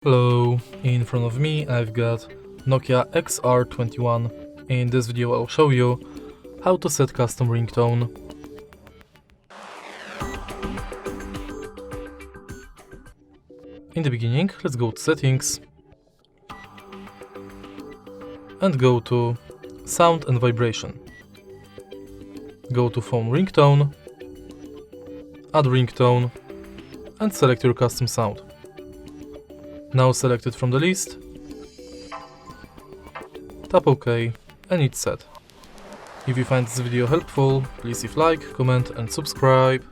Hello, in front of me I've got NOKIA XR21. In this video I'll show you how to set custom ringtone. In the beginning, let's go to settings and go to sound and vibration. Go to phone ringtone, add ringtone and select your custom sound. Now select it from the list, tap OK and it's set. If you find this video helpful, please leave like, comment and subscribe.